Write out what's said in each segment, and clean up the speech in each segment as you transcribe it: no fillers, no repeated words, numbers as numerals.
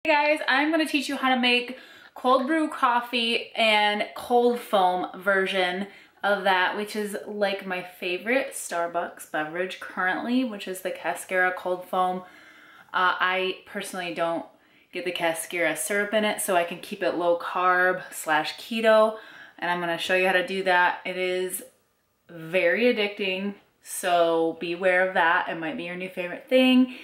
Hey guys, I'm going to teach you how to make cold brew coffee and cold foam version of that, which is like my favorite Starbucks beverage currently, which is the cascara cold foam. I personally don't get the cascara syrup in it, so I can keep it low carb / keto, and I'm going to show you how to do that. It is very addicting, so beware of that. It might be your new favorite thing.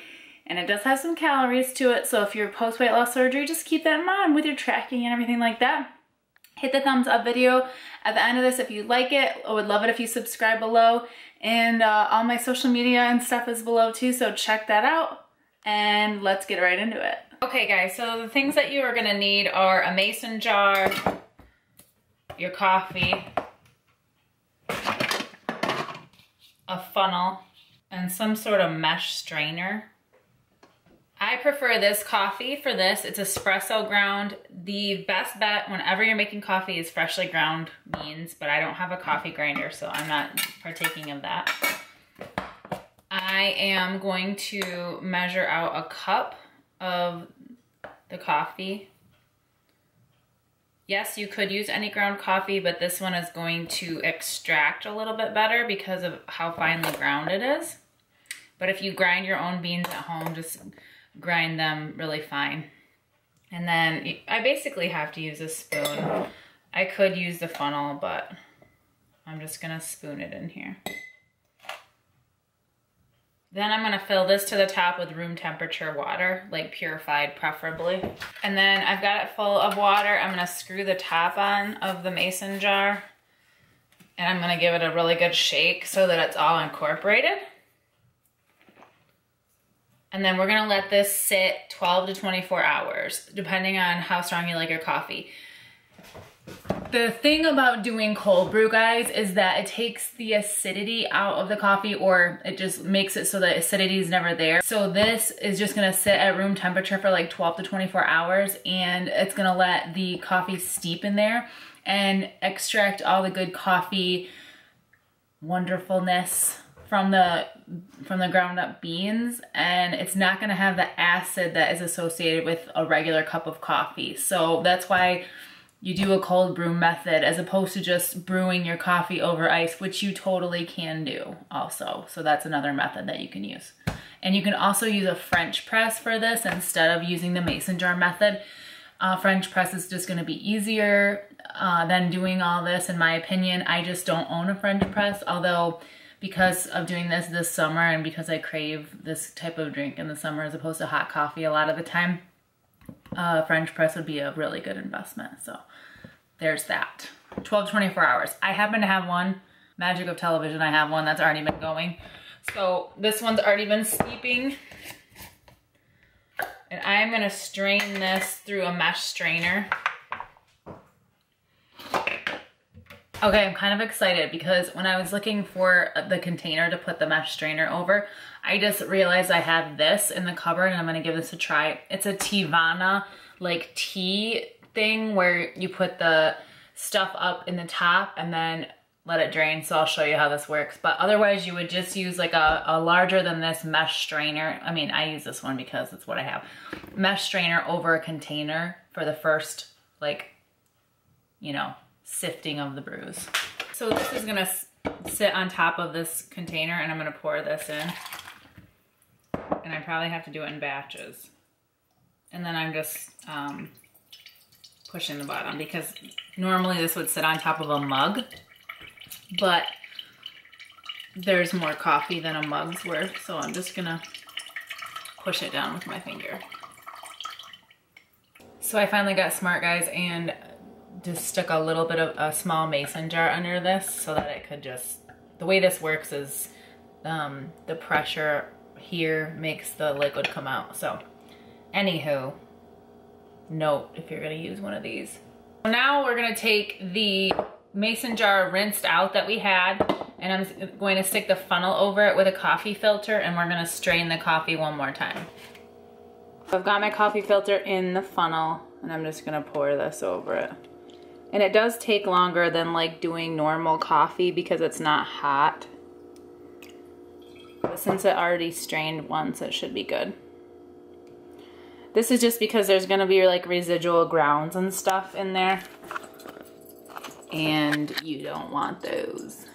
And it does have some calories to it, so if you're post-weight loss surgery, just keep that in mind with your tracking and everything like that. Hit the thumbs up video at the end of this if you like it. I would love it if you subscribe below. And all my social media and stuff is below too, so check that out. And let's get right into it. Okay guys, so the things that you are gonna need are a mason jar, your coffee, a funnel, and some sort of mesh strainer. I prefer this coffee for this. It's espresso ground. The best bet whenever you're making coffee is freshly ground beans, but I don't have a coffee grinder, so I'm not partaking of that. I am going to measure out a cup of the coffee. Yes, you could use any ground coffee, but this one is going to extract a little bit better because of how finely ground it is. But if you grind your own beans at home, just grind them really fine. And then I basically have to use a spoon. I could use the funnel, but I'm just gonna spoon it in here. Then I'm gonna fill this to the top with room temperature water, like purified preferably. And then I've got it full of water. I'm gonna screw the top on of the mason jar, and I'm gonna give it a really good shake so that it's all incorporated. And then we're gonna let this sit 12 to 24 hours, depending on how strong you like your coffee. The thing about doing cold brew, guys, is that it takes the acidity out of the coffee, or it just makes it so the acidity is never there. So this is just gonna sit at room temperature for like 12 to 24 hours, and it's gonna let the coffee steep in there and extract all the good coffee wonderfulness from the ground up beans, and it's not going to have the acid that is associated with a regular cup of coffee. So that's why you do a cold brew method as opposed to just brewing your coffee over ice, which you totally can do also. So that's another method that you can use. And you can also use a French press for this instead of using the mason jar method. French press is just going to be easier than doing all this, in my opinion. I just don't own a French press, although because of doing this summer and because I crave this type of drink in the summer as opposed to hot coffee a lot of the time, French press would be a really good investment. So there's that. 12 to 24 hours. I happen to have one, magic of television, I have one that's already been going. So this one's already been steeping. And I'm gonna strain this through a mesh strainer. Okay, I'm kind of excited because when I was looking for the container to put the mesh strainer over, I just realized I had this in the cupboard, and I'm gonna give this a try. It's a Tivana like tea thing where you put the stuff up in the top and then let it drain. So I'll show you how this works. But otherwise you would just use like a larger than this mesh strainer. I mean, I use this one because it's what I have. Mesh strainer over a container for the first, like, you know, sifting of the brews. So this is gonna sit on top of this container, and I'm gonna pour this in. And I probably have to do it in batches. And then I'm just pushing the bottom, because normally this would sit on top of a mug, but there's more coffee than a mug's worth, so I'm just gonna push it down with my finger. So I finally got smart, guys, and just stuck a little bit of a small mason jar under this so that it could just, the way this works is the pressure here makes the liquid come out. So anywho, note if you're gonna use one of these. Now we're gonna take the mason jar rinsed out that we had, and I'm going to stick the funnel over it with a coffee filter, and we're gonna strain the coffee one more time. So I've got my coffee filter in the funnel, and I'm just gonna pour this over it. And it does take longer than like doing normal coffee because it's not hot. But since it already strained once, it should be good. This is just because there's gonna be like residual grounds and stuff in there, and you don't want those.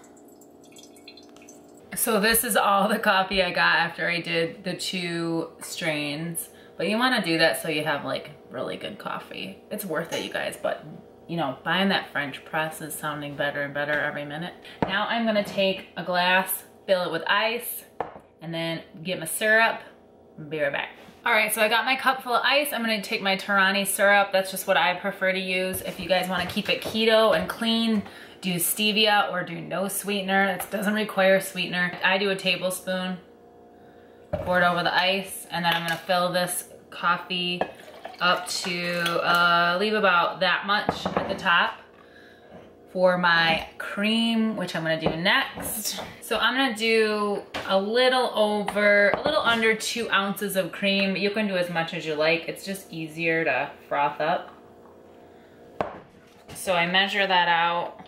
So this is all the coffee I got after I did the 2 strains. But you wanna do that so you have like really good coffee. It's worth it, you guys, but you know, buying that French press is sounding better and better every minute. Now I'm gonna take a glass, fill it with ice, and then get my syrup, and be right back. All right, so I got my cup full of ice. I'm gonna take my Torani syrup. That's just what I prefer to use. If you guys wanna keep it keto and clean, do stevia or do no sweetener. It doesn't require sweetener. I do a tablespoon, pour it over the ice, and then I'm gonna fill this coffee up to, leave about that much at the top for my cream, which I'm gonna do next. So I'm gonna do a little under 2 ounces of cream. You can do as much as you like. It's just easier to froth up. So I measure that out.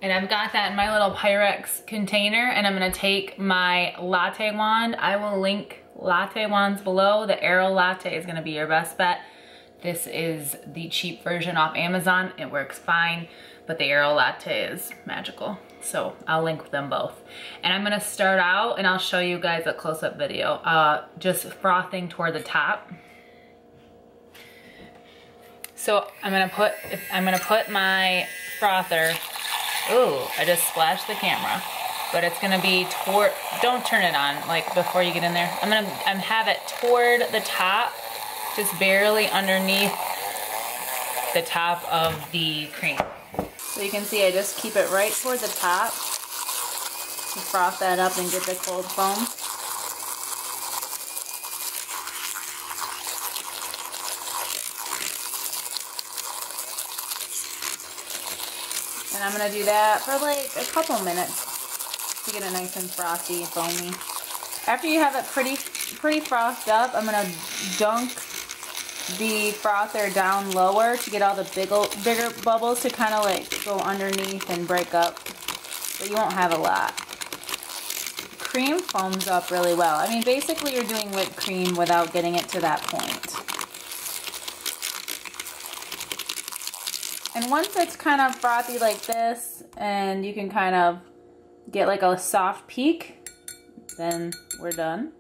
And I've got that in my little Pyrex container, and I'm gonna take my latte wand. I will link latte wands below. The Aero latte is gonna be your best bet. This is the cheap version off Amazon. It works fine, but the Aero latte is magical. So I'll link them both. And I'm gonna start out, and I'll show you guys a close-up video, just frothing toward the top. So I'm gonna put my frother, ooh, I just splashed the camera, but it's gonna be toward, don't turn it on like before you get in there. I'm have it toward the top, just barely underneath the top of the cream. So you can see I just keep it right toward the top to froth that up and get the cold foam. And I'm gonna do that for like a couple minutes to get it nice and frothy, foamy. After you have it pretty frothed up, I'm gonna dunk the frother down lower to get all the bigger bubbles to kind of like go underneath and break up, but you won't have a lot. Cream foams up really well. I mean, basically you're doing whipped cream without getting it to that point. And once it's kind of frothy like this, and you can kind of get like a soft peak, then we're done.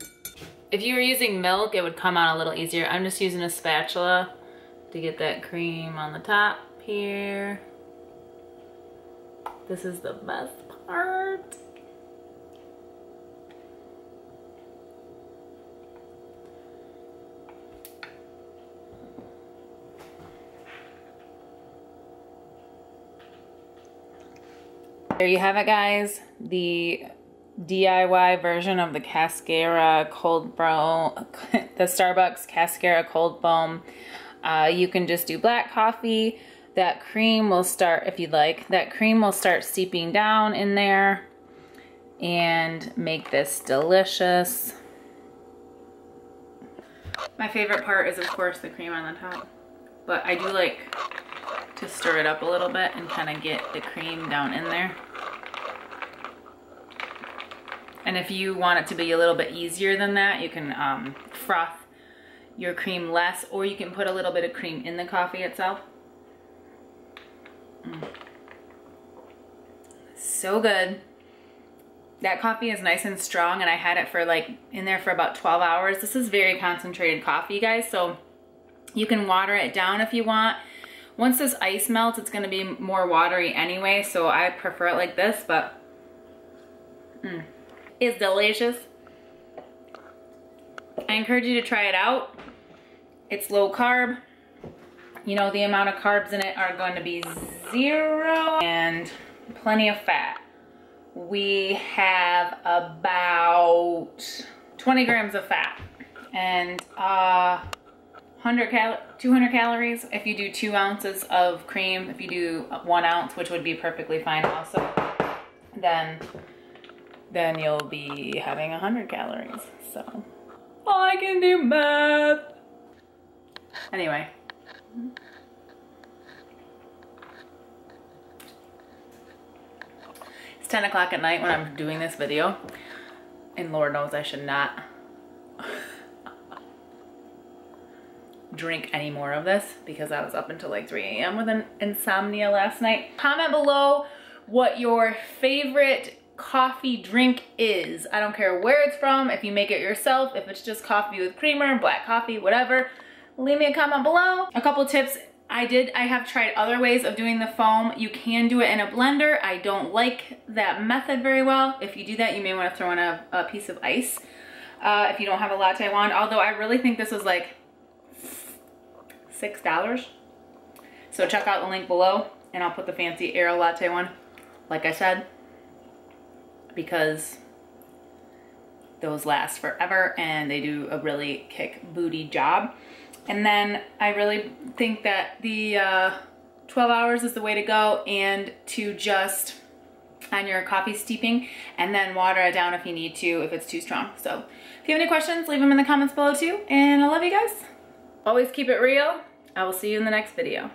If you were using milk, it would come out a little easier. I'm just using a spatula to get that cream on the top here. This is the best part. There you have it, guys. The DIY version of the Cascara cold brew, the Starbucks Cascara cold foam. You can just do black coffee. That cream will start, if you'd like, that cream will start seeping down in there and make this delicious. My favorite part is, of course, the cream on the top, but I do like to stir it up a little bit and kind of get the cream down in there. And if you want it to be a little bit easier than that, you can froth your cream less, or you can put a little bit of cream in the coffee itself. So good. That coffee is nice and strong, and I had it for like in there for about 12 hours. This is very concentrated coffee, guys, so you can water it down if you want. Once this ice melts, it's going to be more watery anyway, so I prefer it like this, but it's delicious. I encourage you to try it out. It's low carb. You know, the amount of carbs in it are going to be 0 and plenty of fat. We have about 20 grams of fat and 200 calories if you do 2 ounces of cream. If you do 1 ounce, which would be perfectly fine also, then you'll be having 100 calories. So I can do math. Anyway. It's 10 o'clock at night when I'm doing this video, and Lord knows I should not drink any more of this because I was up until like 3 a.m. with an insomnia last night. Comment below what your favorite coffee drink is. I don't care where it's from, if you make it yourself, if it's just coffee with creamer, black coffee, whatever. Leave me a comment below. A couple tips. I have tried other ways of doing the foam. You can do it in a blender. I don't like that method very well. If you do that, you may want to throw in a piece of ice if you don't have a latte wand. Although I really think this was like $6. So check out the link below and I'll put the fancy Aero latte one, like I said, because those last forever and they do a really kick booty job. And then I really think that the 12 hours is the way to go, and to just on your coffee steeping and then water it down if you need to, if it's too strong. So if you have any questions, leave them in the comments below too. And I love you guys. Always keep it real. I will see you in the next video.